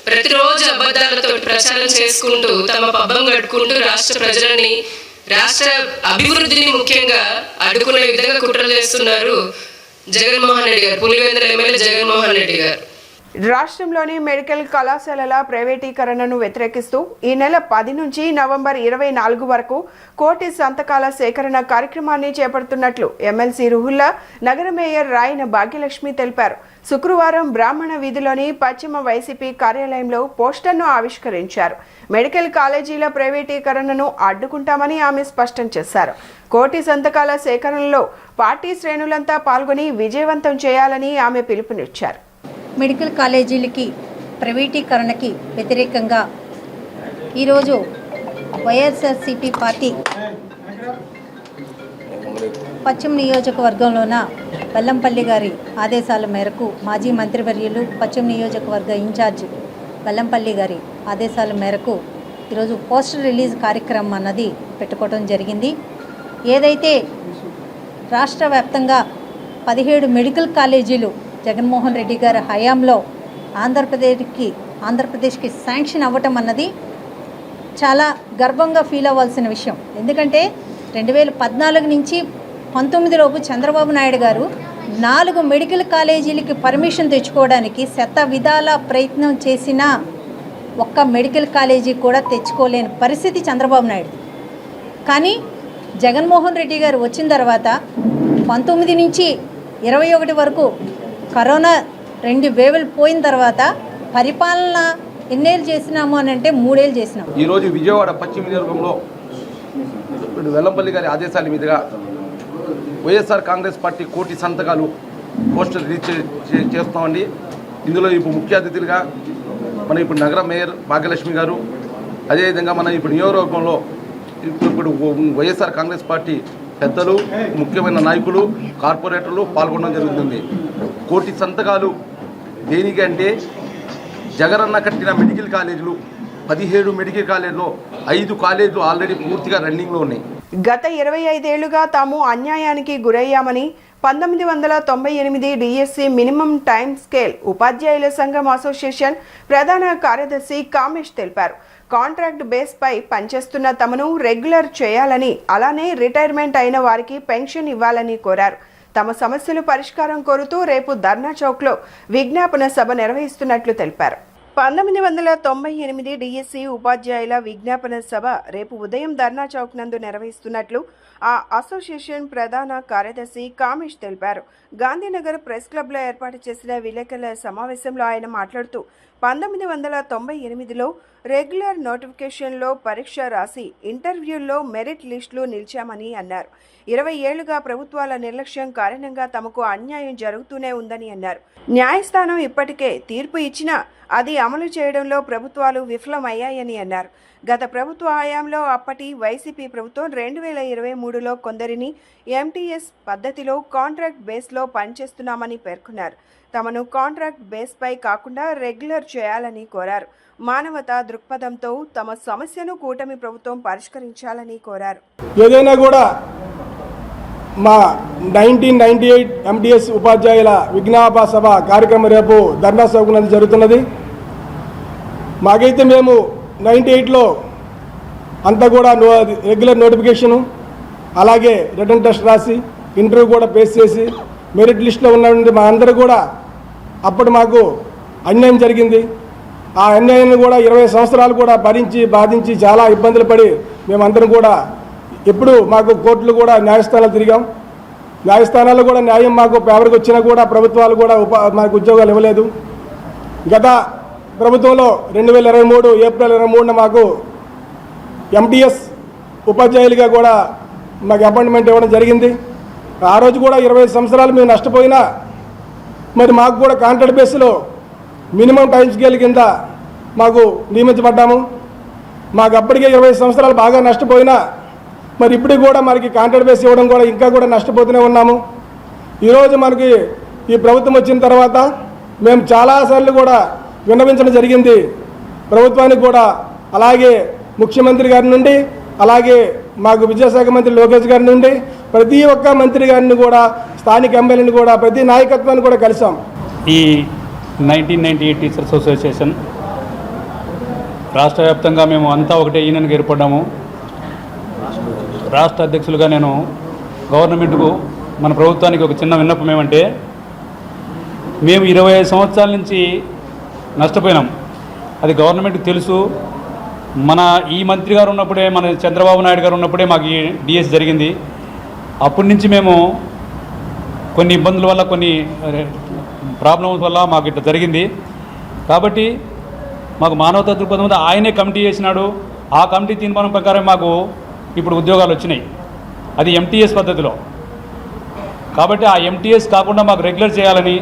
ప్రతిరోజు అబద్ధాలతో ప్రచారం చేసుకుంటూ తమ పబ్బం గడుపుకుంటూ రాష్ట్ర ప్రజలని, రాష్ట్ర అభివృద్ధిని ముఖ్యంగా అడ్డుకునే విధంగా కుట్రలు చేస్తున్నారు జగన్మోహన్ రెడ్డి గారు, పులివెందుల ఎమ్మెల్యే జగన్మోహన్ రెడ్డి గారు. రాష్ట్రంలోని మెడికల్ కళాశాలల ప్రైవేటీకరణను వ్యతిరేకిస్తూ ఈ నెల 10 నుంచి నవంబర్ 24 వరకు కోటి సంతకాల సేకరణ కార్యక్రమాన్ని చేపడుతున్నట్లు ఎమ్మెల్సీ రుహుల్లా నగర మేయర్ రాయన భాగ్యలక్ష్మి తెలిపారు. శుక్రవారం బ్రాహ్మణ వీధిలోని పశ్చిమ వైసీపీ కార్యాలయంలో పోస్టర్ను ఆవిష్కరించారు. మెడికల్ కాలేజీల ప్రైవేటీకరణను అడ్డుకుంటామని ఆమె స్పష్టం చేశారు. కోటి సంతకాల సేకరణలో పార్టీ శ్రేణులంతా పాల్గొని విజయవంతం చేయాలని ఆమె పిలుపునిచ్చారు. మెడికల్ కాలేజీలకి ప్రైవేటీకరణకి వ్యతిరేకంగా ఈరోజు వైఎస్ఆర్సీపీ పార్టీ పశ్చిమ నియోజకవర్గంలోన వెల్లంపల్లి గారి ఆదేశాల మేరకు మాజీ మంత్రివర్యులు పశ్చిమ నియోజకవర్గ ఇన్ఛార్జ్ వెల్లంపల్లి గారి ఆదేశాల మేరకు ఈరోజు పోస్టర్ రిలీజ్ కార్యక్రమం అన్నది పెట్టుకోవడం జరిగింది. ఏదైతే రాష్ట్ర వ్యాప్తంగా 17 మెడికల్ కాలేజీలు జగన్మోహన్ రెడ్డి గారి హయాంలో ఆంధ్రప్రదేశ్కి శాంక్షన్ అవ్వటం అన్నది చాలా గర్వంగా ఫీల్ అవ్వాల్సిన విషయం. ఎందుకంటే 2014 నుంచి 19 లోపు చంద్రబాబు నాయుడు గారు 4 మెడికల్ కాలేజీలకి పర్మిషన్ తెచ్చుకోవడానికి శత విధాల ప్రయత్నం చేసినా ఒక్క మెడికల్ కాలేజీ కూడా తెచ్చుకోలేని పరిస్థితి చంద్రబాబు నాయుడు. కానీ జగన్మోహన్ రెడ్డి గారు వచ్చిన తర్వాత 19 నుంచి 21 వరకు కరోనా 2 వేవులు పోయిన తర్వాత పరిపాలన ఎన్నేళ్ళు చేసినాము అని అంటే 3 ఏళ్ళు చేసినాము. ఈరోజు విజయవాడ పశ్చిమ నియోజకవర్గంలో వెల్లంపల్లి గారి ఆదేశాల మీదుగా వైఎస్ఆర్ కాంగ్రెస్ పార్టీ కోటి సంతకాలు పోస్టర్ రిలీజ్ చేస్తామండి. ఇందులో ఇప్పుడు ముఖ్య అతిథులుగా మన ఇప్పుడు నగర మేయర్ భాగ్యలక్ష్మి గారు, అదేవిధంగా మన ఇప్పుడు నియోజకవర్గంలో ఇప్పుడు వైఎస్ఆర్ కాంగ్రెస్ పార్టీ పెద్దలు, ముఖ్యమైన నాయకులు, కార్పొరేటర్లు పాల్గొనడం జరుగుతుంది. కోటి సంతకాలు దేనికంటే జగనన్న కట్టిన మెడికల్ కాలేజీలు 17 మెడికల్ కాలేజీలో 5 కాలేజీలు ఆల్రెడీ పూర్తిగా రన్నింగ్లో ఉన్నాయి. గత 25 ఏళ్లుగా తాము అన్యాయానికి గురయ్యామని 1998 డిఎస్సి మినిమం టైం స్కేల్ ఉపాధ్యాయుల సంఘం అసోసియేషన్ ప్రధాన కార్యదర్శి కామేష్ తెలిపారు. కాంట్రాక్ట్ బేస్ పై పనిచేస్తున్న తమను రెగ్యులర్ చేయాలని, అలానే రిటైర్మెంట్ అయిన వారికి పెన్షన్ ఇవ్వాలని కోరారు. తమ సమస్యలు పరిష్కారం కోరుతూ రేపు ధర్నా చౌక్లో విజ్ఞాపన సభ నిర్వహిస్తున్నట్లు తెలిపారు. 1998 డిఎస్సి ఉపాధ్యాయుల విజ్ఞాపన సభ రేపు ఉదయం ధర్నా చౌక్ నందు నిర్వహిస్తున్నట్లు ఆ అసోసియేషన్ ప్రధాన కార్యదర్శి కామేష్ తెలిపారు. గాంధీనగర్ ప్రెస్ క్లబ్లో ఏర్పాటు చేసిన విలేకరుల సమావేశంలో ఆయన మాట్లాడుతూ 1998లో రెగ్యులర్ నోటిఫికేషన్లో పరీక్ష రాసి ఇంటర్వ్యూల్లో మెరిట్ లిస్టులు నిలిచామని అన్నారు. 20 ఏళ్లుగా ప్రభుత్వాల నిర్లక్ష్యం కారణంగా తమకు అన్యాయం జరుగుతూనే ఉందని అన్నారు. న్యాయస్థానం ఇప్పటికే తీర్పు ఇచ్చినా అది అమలు చేయడంలో ప్రభుత్వాలు విఫలమయ్యాయని అన్నారు. గత ప్రభుత్వ హయాంలో అప్పటి వైసీపీ ప్రభుత్వం 2023లో కొందరిని ఎంటీఎస్ పద్ధతిలో కాంట్రాక్ట్ బేస్లో పనిచేస్తున్నామని పేర్కొన్నారు. తమను కాంట్రాక్ట్ బేస్పై కాకుండా రెగ్యులర్ చేయాలని కోరారు. మానవతా దృక్పథంతో తమ సమస్యను కూటమి ప్రభుత్వం పరిష్కరించాలని కోరారు. ఏదైనా కూడా మా 1998 ఎంటీఎస్ ఉపాధ్యాయుల విజ్ఞాపన సభ కార్యక్రమం రేపు ధర్నా చౌక్ జరుగుతున్నది. మాకైతే మేము 98లో అంతా కూడా రెగ్యులర్ నోటిఫికేషను, అలాగే రిటర్న్ టెస్ట్ రాసి ఇంటర్వ్యూ కూడా ఫేస్ చేసి మెరిట్ లిస్ట్లో ఉన్నటువంటి మా అందరూ కూడా అప్పుడు మాకు అన్యాయం జరిగింది. ఆ అన్యాయాన్ని కూడా 20 సంవత్సరాలు కూడా బాధించి చాలా ఇబ్బందులు పడి మేమందరం కూడా ఎప్పుడు మాకు కోర్టులు కూడా న్యాయస్థానాలు తిరిగాం. న్యాయస్థానాల్లో కూడా న్యాయం మాకు ఫేవర్కి వచ్చినా కూడా ప్రభుత్వాలు కూడా మాకు ఉద్యోగాలు ఇవ్వలేదు. గత ప్రభుత్వంలో 2023 ఏప్రిల్ 23న మాకు MTS ఉపాధ్యాయులుగా కూడా మాకు అపాయింట్మెంట్ ఇవ్వడం జరిగింది. ఆ రోజు కూడా 25 సంవత్సరాలు మేము నష్టపోయినా మరి మాకు కూడా కాంట్రాక్ట్ బేస్లో మినిమం టైం స్కేల్ కింద మాకు నియమించబడ్డాము. మాకు అప్పటికే 20 సంవత్సరాలు బాగా నష్టపోయినా మరి ఇప్పుడు కూడా మనకి కాంట్రాక్ట్ బేస్ ఇవ్వడం కూడా ఇంకా కూడా నష్టపోతూనే ఉన్నాము. ఈరోజు మనకి ఈ ప్రభుత్వం వచ్చిన తర్వాత మేము చాలాసార్లు కూడా విన్నవించడం జరిగింది ప్రభుత్వానికి కూడా, అలాగే ముఖ్యమంత్రి గారి నుండి, అలాగే మాకు విద్యాశాఖ మంత్రి లోకేష్ గారి నుండి, ప్రతి ఒక్క మంత్రి గారిని కూడా, స్థానిక ఎమ్మెల్యేని కూడా, ప్రతి నాయకత్వాన్ని కూడా కలిసాం. ఈ 1998 టీచర్స్ అసోసియేషన్ రాష్ట్ర వ్యాప్తంగా మేము అంతా ఒకటే యూనియన్గా ఏర్పడ్డాము. రాష్ట్ర అధ్యక్షులుగా నేను గవర్నమెంట్కు, మన ప్రభుత్వానికి ఒక చిన్న విన్నపం ఏమంటే, మేము 25 సంవత్సరాల నుంచి నష్టపోయినాం. అది గవర్నమెంట్కి తెలుసు. మన ఈ మంత్రి గారు ఉన్నప్పుడే, మన చంద్రబాబు నాయుడు గారు ఉన్నప్పుడే మాకు ఈ డిఎస్ జరిగింది. అప్పటి నుంచి మేము కొన్ని ఇబ్బందుల వల్ల, కొన్ని ప్రాబ్లమ్స్ వల్ల మాకు ఇట్లా జరిగింది. కాబట్టి మాకు మానవతా దృక్పథం మీద ఆయనే కమిటీ చేసినాడు. ఆ కమిటీ తీర్మానం ప్రకారం మాకు ఇప్పుడు ఉద్యోగాలు వచ్చినాయి. అది MTS పద్ధతిలో. కాబట్టి ఆ MTS కాకుండా మాకు రెగ్యులర్ చేయాలని,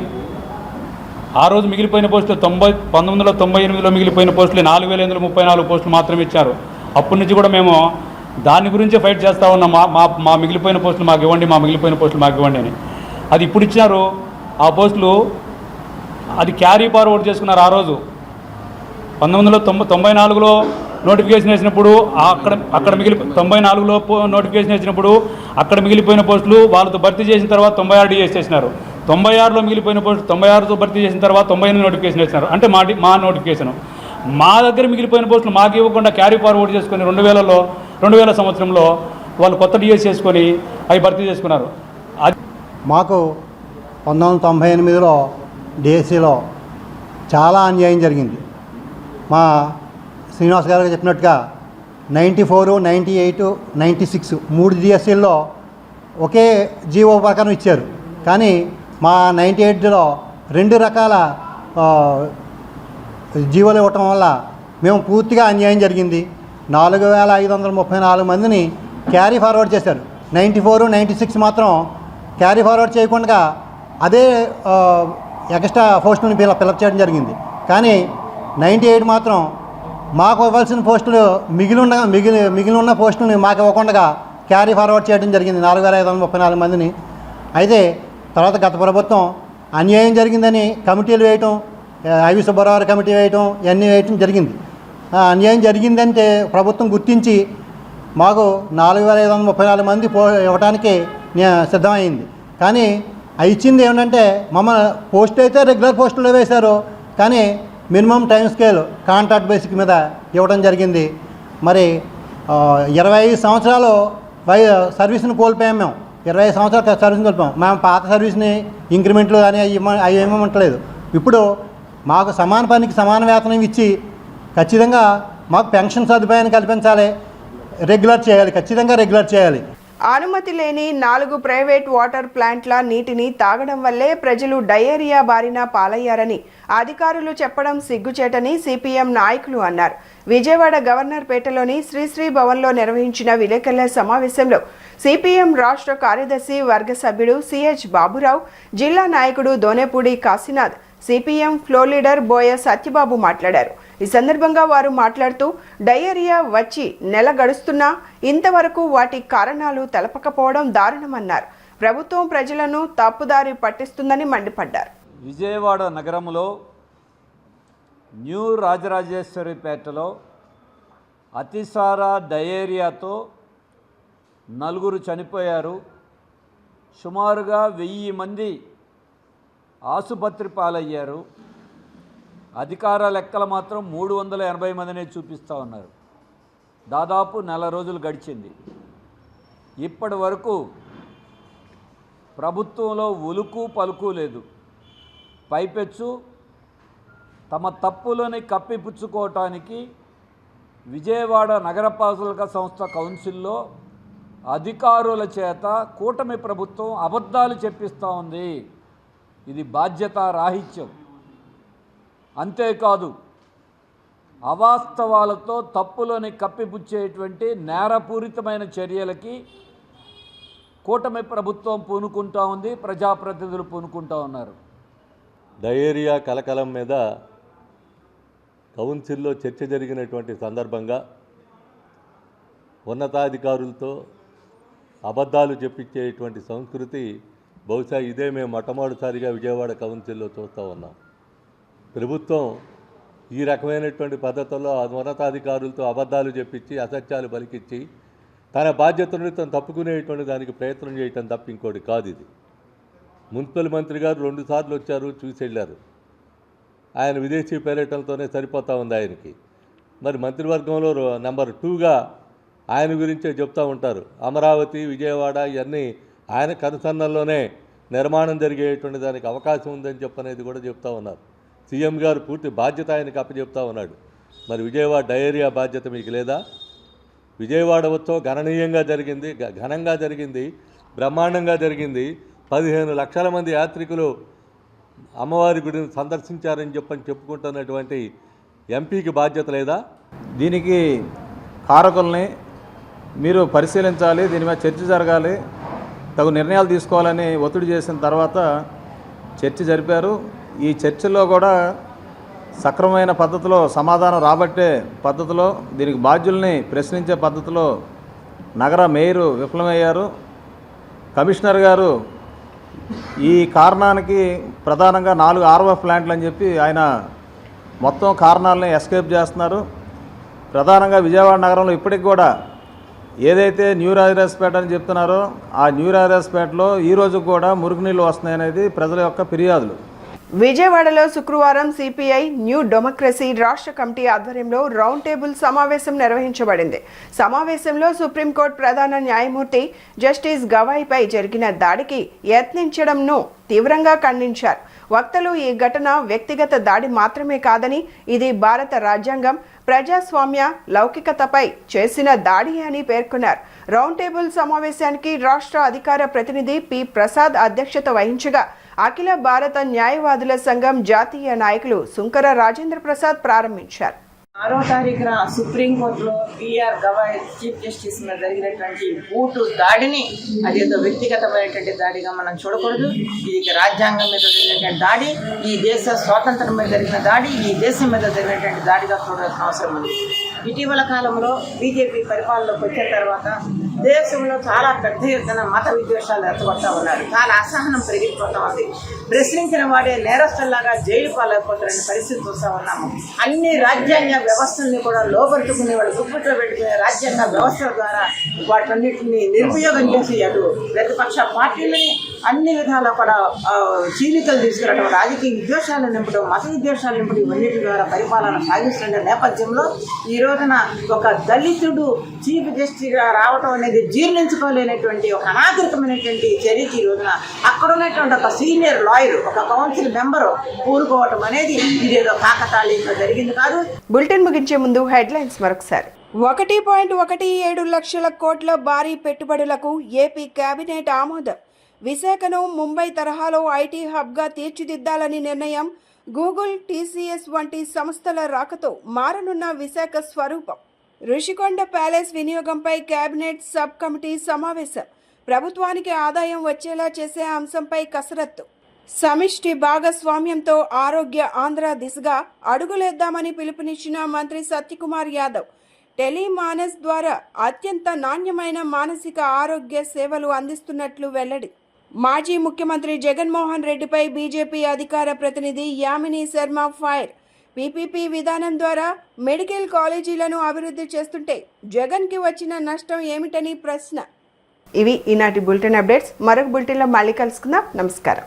ఆ రోజు మిగిలిపోయిన పోస్టులు 1998లో మిగిలిపోయిన పోస్టులు 4834 పోస్టులు మాత్రమే ఇచ్చారు. అప్పటి నుంచి కూడా మేము దాని గురించే ఫైట్ చేస్తూ ఉన్నాం. మా మిగిలిపోయిన పోస్టులు మాకు ఇవ్వండి, మా మిగిలిపోయిన పోస్టులు మాకు ఇవ్వండి అని. అది ఇప్పుడు ఇచ్చినారు. ఆ పోస్టులు అది క్యారీ ఫార్వర్డ్ చేసుకున్నారు. ఆ రోజు 1994లో నోటిఫికేషన్ వేసినప్పుడు అక్కడ 94లో నోటిఫికేషన్ వేసినప్పుడు అక్కడ మిగిలిపోయిన పోస్టులు వాళ్ళతో భర్తీ చేసిన తర్వాత 96 డిఎస్ చేసినారు. 96లో మిగిలిపోయిన పోస్టులు 96తో భర్తీ చేసిన తర్వాత 98 నోటిఫికేషన్ వేసినారు. అంటే మా నోటిఫికేషన్ మా దగ్గర మిగిలిపోయిన పోస్టులు మాకు ఇవ్వకుండా క్యారీ ఫార్వర్డ్ చేసుకొని 2000 సంవత్సరంలో వాళ్ళు కొత్త డిఎస్ చేసుకొని అవి భర్తీ చేసుకున్నారు. అది మాకు 1998లో డిఎస్సిలో చాలా అన్యాయం జరిగింది. మా శ్రీనివాస్ గారు చెప్పినట్టుగా 94, 98, 96 3 డిఎస్సీల్లో ఒకే జీవో ప్రకారం ఇచ్చారు. కానీ మా 98లో 2 రకాల జీవోలు ఇవ్వటం వల్ల మేము పూర్తిగా అన్యాయం జరిగింది. 4534 మందిని క్యారీ ఫార్వర్డ్ చేశారు. 94, 96 మాత్రం క్యారీ ఫార్వర్డ్ చేయకుండా అదే ఎక్స్ట్రా పోస్టులను ఫిలప్ చేయడం జరిగింది. కానీ 98 మాత్రం మాకు ఇవ్వాల్సిన పోస్టులు మిగిలి ఉన్న పోస్టులను మాకు ఇవ్వకుండా క్యారీ ఫార్వర్డ్ చేయడం జరిగింది 4534 మందిని. అయితే తర్వాత గత ప్రభుత్వం అన్యాయం జరిగిందని కమిటీలు వేయటం, ఐవి సుబ్బారావు కమిటీ వేయటం, ఇవన్నీ వేయటం జరిగింది. అన్యాయం జరిగిందంటే ప్రభుత్వం గుర్తించి మాకు 4534 మంది ఇవ్వడానికి సిద్ధమైంది. కానీ అవి ఇచ్చింది ఏమిటంటే మమ్మల్ని పోస్ట్ అయితే రెగ్యులర్ పోస్టులో వేశారు, కానీ minimum time scale contract basic మీద ఇవ్వడం జరిగింది. మరి 25 సంవత్సరాలు సర్వీస్ని కోల్పోయాం. మేము 25 సంవత్సరాలు సర్వీస్ని కోల్పోయాం. మేము పాత సర్వీస్ని ఇంక్రిమెంట్లు అని అవి ఏమేమంటలేదు. ఇప్పుడు మాకు సమాన పనికి సమాన వేతనం ఇచ్చి ఖచ్చితంగా మాకు పెన్షన్ సదుపాయాన్ని కల్పించాలి, రెగ్యులర్ చేయాలి, ఖచ్చితంగా రెగ్యులర్ చేయాలి. అనుమతి లేని 4 ప్రైవేట్ వాటర్ ప్లాంట్ల నీటిని తాగడం వల్లే ప్రజలు డయేరియా బారిన పాలయ్యారని అధికారులు చెప్పడం సిగ్గుచేటని సిపిఎం నాయకులు అన్నారు. విజయవాడ గవర్నర్ పేటలోని శ్రీశ్రీ భవన్లో నిర్వహించిన విలేకరుల సమావేశంలో సిపిఎం రాష్ట్ర కార్యదర్శి వర్గ సభ్యుడు సిహెచ్ బాబురావు, జిల్లా నాయకుడు దోనేపూడి కాశీనాథ్, సిపిఎం ఫ్లోర్ లీడర్ బోయ సత్యబాబు మాట్లాడారు. ఈ సందర్భంగా వారు మాట్లాడుతూ డయేరియా వచ్చి నెల గడుస్తున్నా ఇంతవరకు వాటి కారణాలు తెలపకపోవడం దారుణమన్నారు. ప్రభుత్వం ప్రజలను తప్పుదారి పట్టిస్తుందని మండిపడ్డారు. విజయవాడ నగరంలో న్యూ రాజరాజేశ్వరిపేటలో అతిసార డయేరియాతో 4 చనిపోయారు. సుమారుగా 1000 మంది ఆసుపత్రి పాలయ్యారు. అధికార లెక్కలు మాత్రం 380 మందినే చూపిస్తూ ఉన్నారు. దాదాపు నెల రోజులు గడిచింది. ఇప్పటి వరకు ప్రభుత్వంలో ఉలుకు పలుకు లేదు. పైపెచ్చు తమ తప్పులని కప్పిపుచ్చుకోవటానికి విజయవాడ నగరపాలక సంస్థ కౌన్సిల్లో అధికారుల చేత కూటమి ప్రభుత్వం అబద్ధాలు చెప్పిస్తూ ఉంది. ఇది బాధ్యతా రాహిత్యం. అంతేకాదు అవాస్తవాలతో తప్పులని కప్పిపుచ్చేటువంటి నేరపూరితమైన చర్యలకి కూటమి ప్రభుత్వం పూనుకుంటా ఉంది, ప్రజాప్రతినిధులు పూనుకుంటా ఉన్నారు. డయేరియా కలకలం మీద కౌన్సిల్లో చర్చ జరిగినటువంటి సందర్భంగా ఉన్నతాధికారులతో అబద్ధాలు చెప్పించేటువంటి సంస్కృతి బహుశా ఇదే మేము మొట్టమొదటిసారిగా విజయవాడ కౌన్సిల్లో చూస్తూ ఉన్నాం. ప్రభుత్వం ఈ రకమైనటువంటి పద్ధతుల్లో ఉన్నతాధికారులతో అబద్ధాలు చెప్పించి అసత్యాలు పలికించి తన బాధ్యతను తను తప్పుకునేటువంటి దానికి ప్రయత్నం చేయటం తప్ప ఇంకోటి కాదు. ఇది మున్సిపల్ మంత్రి గారు 2 సార్లు వచ్చారు, చూసి వెళ్ళారు. ఆయన విదేశీ పర్యటనతోనే సరిపోతూ ఉంది ఆయనకి. మరి మంత్రివర్గంలో నెంబర్ 2గా ఆయన గురించే చెప్తూ ఉంటారు. అమరావతి, విజయవాడ ఇవన్నీ ఆయన కనుసన్నల్లోనే నిర్మాణం జరిగేటువంటి దానికి అవకాశం ఉందని చెప్పనేది కూడా చెప్తూ ఉన్నారు. సీఎం గారు పూర్తి బాధ్యత ఆయనకు అప్పచెప్తా ఉన్నాడు. మరి విజయవాడ డయేరియా బాధ్యత మీకు లేదా? విజయవాడ ఉత్సవం గణనీయంగా జరిగింది, ఘనంగా జరిగింది, బ్రహ్మాండంగా జరిగింది. 15 లక్షల మంది యాత్రికులు అమ్మవారి గుడిని సందర్శించారని చెప్పుకుంటున్నటువంటి ఎంపీకి బాధ్యత లేదా? దీనికి కారకుల్ని మీరు పరిశీలించాలి, దీని మీద చర్చ జరగాలి, తగు నిర్ణయాలు తీసుకోవాలని ఒత్తిడి చేసిన తర్వాత చర్చ జరిపారు. ఈ చర్చలో కూడా సక్రమమైన పద్ధతిలో సమాధానం రాబట్టే పద్ధతిలో, దీనికి బాధ్యుల్ని ప్రశ్నించే పద్ధతిలో నగర మేయరు విఫలమయ్యారు. కమిషనర్ గారు ఈ కారణానికి ప్రధానంగా 4 ROF ప్లాంట్లు అని చెప్పి ఆయన మొత్తం కారణాలని ఎస్కేప్ చేస్తున్నారు. ప్రధానంగా విజయవాడ నగరంలో ఇప్పటికి కూడా ఏదైతే న్యూ రాజరాజపేట అని చెప్తున్నారో ఆ న్యూ రాజరాజపేటలో ఈరోజు కూడా మురుగునీళ్ళు వస్తున్నాయనేది ప్రజల యొక్క ఫిర్యాదులు. విజయవాడలో శుక్రవారం సిపిఐ న్యూ డెమోక్రసీ రాష్ట్ర కమిటీ ఆధ్వర్యంలో రౌండ్ టేబుల్ సమావేశం నిర్వహించబడింది. సమావేశంలో సుప్రీంకోర్టు ప్రధాన న్యాయమూర్తి జస్టిస్ గవాయిపై జరిగిన దాడికి యత్నించడంను తీవ్రంగా ఖండించారు. వక్తలు ఈ ఘటన వ్యక్తిగత దాడి మాత్రమే కాదని ఇది భారత రాజ్యాంగం, ప్రజాస్వామ్య లౌకికతపై చేసిన దాడి అని పేర్కొన్నారు. రౌండ్ టేబుల్ సమావేశానికి రాష్ట్ర అధికార ప్రతినిధి పి ప్రసాద్ అధ్యక్షత వహించగా అఖిల భారత న్యాయవాదుల సంఘం జాతీయ నాయకులు సుంకర రాజేంద్ర ప్రసాద్ ప్రారంభించారు. 6వ తారీఖున సుప్రీంకోర్టులో పిఆర్ గవాయ్ చీఫ్ జస్టిస్ మీద జరిగినటువంటి బూటు దాడిని అదేదో వ్యక్తిగతమైనటువంటి దాడిగా మనం చూడకూడదు. ఇది రాజ్యాంగం మీద జరిగినటువంటి దాడి, ఈ దేశ స్వాతంత్రం మీద జరిగిన దాడి, ఈ దేశం మీద జరిగినటువంటి దాడిగా చూడాల్సిన అవసరం ఉంది. ఇటీవల కాలంలో బీజేపీ పరిపాలనలోకి వచ్చిన తర్వాత దేశంలో చాలా పెద్ద ఎత్తున మత విద్వేషాలు ఎత్తబడతా ఉన్నారు. చాలా అసహనం పెరిగిపోతా ఉంది. ప్రశ్నించిన వాడే నేరస్తుల్లాగా జైలు పాలైపోతారనే పరిస్థితి చూస్తూ ఉన్నాము. అన్ని రాజ్యాంగ వ్యవస్థల్ని కూడా లోపరుచుకునే వాళ్ళు గుప్పిట్లో పెట్టుకునే రాజ్యాంగ వ్యవస్థల ద్వారా వాటన్నిటిని నిర్వియోగం చేసి అటు ప్రతిపక్ష పార్టీలని అన్ని విధాలా కూడా చీలికలు తీసుకురావడం, రాజకీయ విద్వేషాలు నింపడం, మత విద్వేషాలు నింపడం, ఇవన్నిటి ద్వారా పరిపాలన సాగిస్తున్న నేపథ్యంలో ఈ రోజున ఒక దళితుడు చీఫ్ జస్టిస్గా రావడం అనేది జీర్ణించుకోలేనటువంటి ఒక అనాగరికమైనటువంటి చర్యకి ఈ రోజున అక్కడ ఉన్నటువంటి ఒక సీనియర్ లాయర్, ఒక కౌన్సిల్ మెంబరు ఊరుకోవటం అనేది ఇదేదో కాకతాళీయంగా జరిగింది కాదు. బులెటిన్ ముగించే ముందు హెడ్లైన్స్ మరొకసారి. 1.17 లక్షల కోట్ల భారీ పెట్టుబడులకు ఏపీ కేబినెట్ ఆమోదం. విశాఖను ముంబై తరహాలో ఐటీ హబ్గా తీర్చిదిద్దాలని నిర్ణయం. గూగుల్, టీసీఎస్ వంటి సంస్థల రాకతో మారనున్న విశాఖ స్వరూపం. రుషికొండ ప్యాలెస్ వినియోగంపై కేబినెట్ సబ్ కమిటీ సమావేశం. ప్రభుత్వానికి ఆదాయం వచ్చేలా చేసే అంశంపై కసరత్తు. సమిష్టి భాగస్వామ్యంతో ఆరోగ్య ఆంధ్ర దిశగా అడుగులేద్దామని పిలుపునిచ్చిన మంత్రి సత్యకుమార్ యాదవ్. టెలిమానస్ ద్వారా అత్యంత నాణ్యమైన మానసిక ఆరోగ్య సేవలు అందిస్తున్నట్లు వెల్లడి. మాజీ ముఖ్యమంత్రి జగన్మోహన్ రెడ్డిపై బీజేపీ అధికార ప్రతినిధి యామిని శర్మ ఫైర్. పీపీపీ విధానం ద్వారా మెడికల్ కాలేజీలను అభివృద్ధి చేస్తుంటే జగన్కి వచ్చిన నష్టం ఏమిటని ప్రశ్న. ఇవి ఈనాటి బులెటిన్ అప్డేట్స్. మరొక బులెటిన్లో మళ్ళీ కలుసుకుందాం. నమస్కారం.